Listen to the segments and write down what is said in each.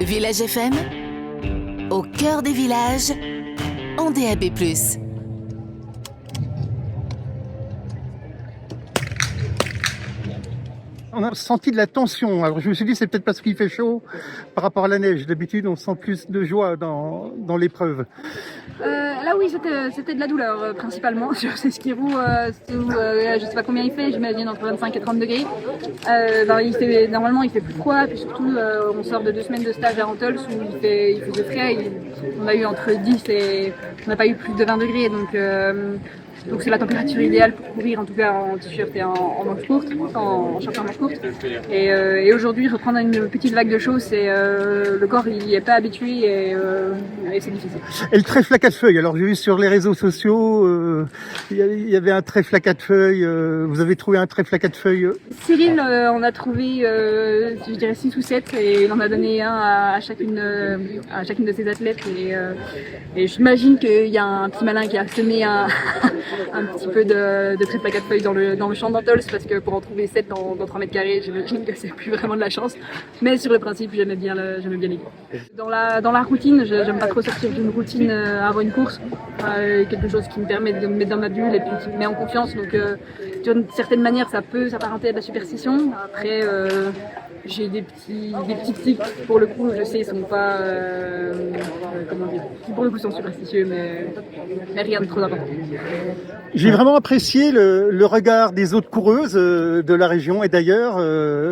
Village FM, au cœur des villages, en DAB+. On a senti de la tension. Alors je me suis dit c'est peut-être parce qu'il fait chaud par rapport à la neige. D'habitude on sent plus de joie dans l'épreuve. Là oui, c'était de la douleur principalement sur ces skis-roues. Je sais pas combien il fait, j'imagine entre 25 et 30 degrés. Normalement il fait plus froid, puis surtout on sort de 2 semaines de stage à Antols où il faisait frais. On a eu entre 10 et on n'a pas eu plus de 20 degrés, donc c'est la température idéale pour courir, en tout cas en t-shirt et en manche courte, en short en manche courte. Et aujourd'hui, reprendre une petite vague de chaud, le corps il n'y est pas habitué et c'est difficile. Et le trèfle à 4 feuilles, alors j'ai vu sur les réseaux sociaux, il y avait un trèfle à 4 feuilles, vous avez trouvé un trèfle à 4 feuilles Cyril, on a trouvé, je dirais 6 ou 7, et il en a donné un à chacune de ses athlètes. Et j'imagine qu'il y a un petit malin qui a semé un petit peu de trèfle à 4 feuilles dans le champ d'Antols, parce que pour en trouver 7 dans 3 mètres carrés, j'imagine que c'est plus vraiment de la chance. Mais sur le principe, j'aimais bien l'idée. Dans la routine, j'aime pas trop sortir d'une routine avant une course. Quelque chose qui me permet de me mettre dans ma bulle et puis qui me met en confiance. Donc d'une certaine manière, ça peut s'apparenter à de la superstition. Après, j'ai des petits tics, pour le coup, je sais, ils sont pas, qui pour le coup sont superstitieux, mais rien de trop important. J'ai vraiment apprécié le regard des autres coureuses de la région et d'ailleurs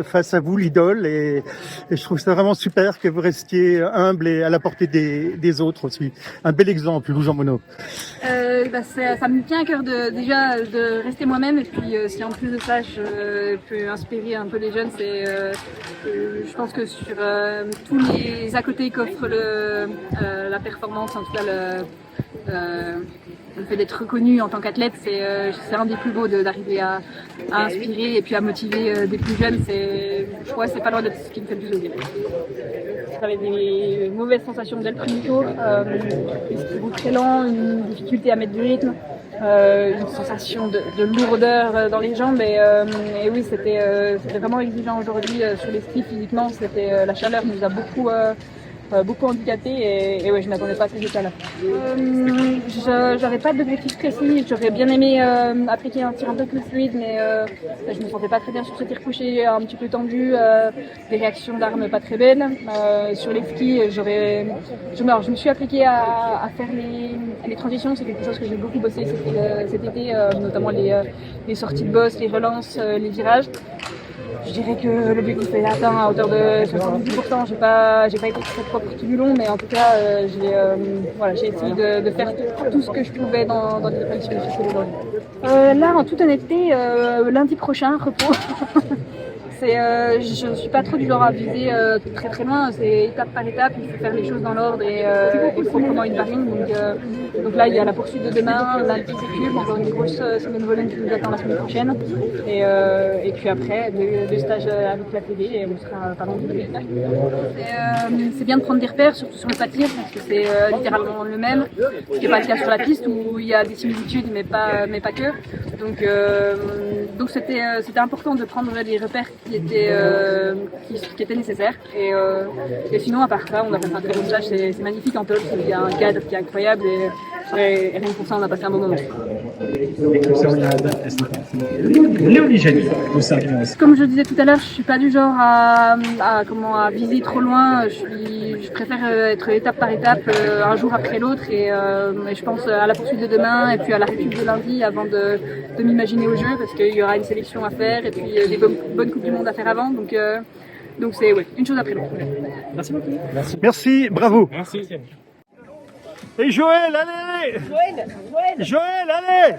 face à vous, l'idole, et je trouve ça vraiment super que vous restiez humble et à la portée des autres aussi. Un bel exemple, Lou Jean Monod. Ça me tient à cœur déjà de rester moi-même, et puis si en plus de ça je peux inspirer un peu les jeunes, je pense que sur tous les à côté qu'offre la performance, en tout cas le fait d'être reconnu en tant qu'athlète, c'est un des plus beaux d'arriver à inspirer et puis à motiver des plus jeunes. Je crois que c'est pas loin d'être ce qui me fait le plus plaisir. J'avais des mauvaises sensations dès le premier tour, des skis très lents, une difficulté à mettre du rythme, une sensation de lourdeur dans les jambes, et oui, c'était vraiment exigeant aujourd'hui sur les skis physiquement. La chaleur nous a beaucoup handicapé, et ouais, je m'attendais pas à ces états-là. J'avais pas d'objectif précis, j'aurais bien aimé appliquer un tir un peu plus fluide, mais je me sentais pas très bien sur ce tir couché, un petit peu tendu, des réactions d'armes pas très belles. Sur les skis, je me suis appliquée à faire les transitions. C'est quelque chose que j'ai beaucoup bossé cet été, notamment les sorties de boss, les relances, les virages. Je dirais que l'objectif est atteint à hauteur de 70%. J'ai pas été très propre tout du long, mais en tout cas, j'ai essayé de faire tout ce que je pouvais dans les conditions difficiles aujourd'hui. Là, en toute honnêteté, lundi prochain, repos. Je suis pas trop du genre à viser très très loin, c'est étape par étape, il faut faire les choses dans l'ordre et proprement une par une. Donc là il y a la poursuite de demain, lundi c'est Cube, encore une grosse semaine volume qui nous attend la semaine prochaine. Et puis après, deux stages avec la télé et on sera pas loin du spectacle. C'est bien de prendre des repères, surtout sur le pâtir, parce que c'est littéralement le même, ce qui n'est pas le cas sur la piste où il y a des similitudes mais pas que. Donc c'était important de prendre des repères qui étaient nécessaires. Et sinon, à part ça, on a passé un très bon stage, c'est magnifique en Antols, il y a un cadre qui est incroyable et rien que pour ça, on a passé un bon moment. Comme je disais tout à l'heure, je suis pas du genre à viser trop loin. Je préfère être étape par étape, un jour après l'autre, et je pense à la poursuite de demain et puis à la récup de lundi avant de m'imaginer au jeu, parce qu'il y aura une sélection à faire et puis des bonnes coupes du monde à faire avant. Donc c'est une chose après l'autre. Merci beaucoup. Merci, bravo. Merci. Et Joël, allez! Joël, allez!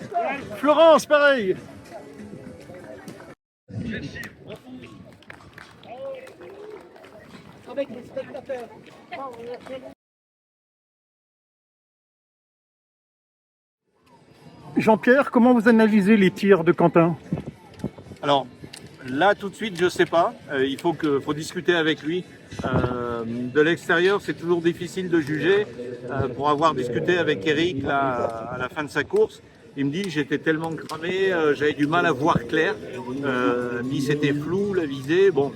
Florence, pareil. Avec les spectateurs. Jean-Pierre, comment vous analysez les tirs de Quentin? Alors là tout de suite je sais pas, il faut discuter avec lui. De l'extérieur c'est toujours difficile de juger. Pour avoir discuté avec Eric là, à la fin de sa course, il me dit j'étais tellement cramé, j'avais du mal à voir clair, ni c'était flou la visée. Bon,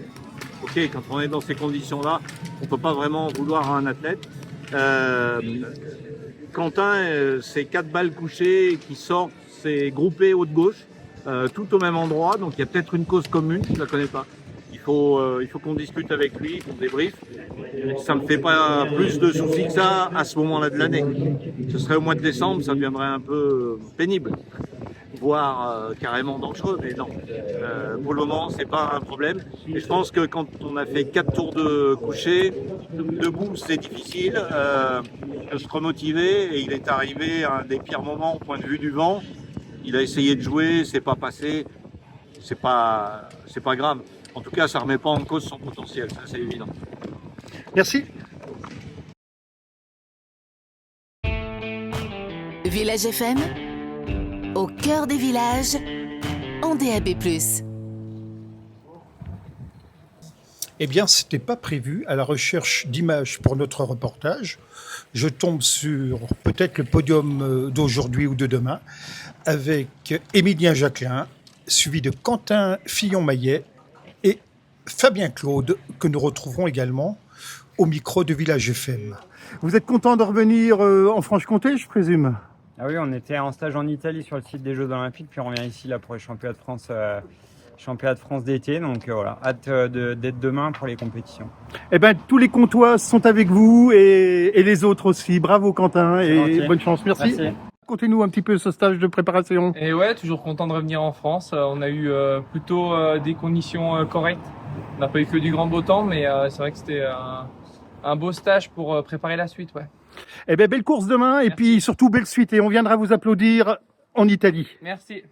ok, quand on est dans ces conditions-là, on peut pas vraiment vouloir à un athlète. Quentin, c'est 4 balles couchées qui sortent, c'est groupé haut de gauche, tout au même endroit, donc il y a peut-être une cause commune, je la connais pas. Il faut qu'on discute avec lui, qu'on débriefe. Ça me fait pas plus de soucis que ça à ce moment-là de l'année. Ce serait au mois de décembre, ça deviendrait un peu pénible, voire carrément dangereux, mais non. Pour le moment, c'est pas un problème. Et je pense que quand on a fait 4 tours de coucher, debout, c'est difficile de se remotiver. Et il est arrivé à un des pires moments au point de vue du vent. Il a essayé de jouer, c'est pas passé. C'est pas grave. En tout cas, ça remet pas en cause son potentiel, ça c'est évident. Merci. Village FM, au cœur des villages, en DAB+. Eh bien, c'était pas prévu. À la recherche d'images pour notre reportage, je tombe sur peut-être le podium d'aujourd'hui ou de demain avec Émilien Jacquelin, suivi de Quentin Fillon-Maillet et Fabien Claude, que nous retrouverons également au micro de Village FM. Vous êtes content de revenir en Franche-Comté, je présume? Ah oui, on était en stage en Italie sur le site des Jeux Olympiques, puis on revient ici là, pour les championnats de France d'été. Donc voilà, hâte d'être demain pour les compétitions. Eh ben, tous les Comtois sont avec vous et les autres aussi. Bravo Quentin et gentil. bonne chance. Merci. Racontez-nous un petit peu ce stage de préparation. Et ouais, toujours content de revenir en France. On a eu plutôt des conditions correctes. On n'a pas eu que du grand beau temps, mais c'est vrai que c'était un beau stage pour préparer la suite. Ouais. Eh ben, belle course demain et puis surtout belle suite et on viendra vous applaudir en Italie. Merci.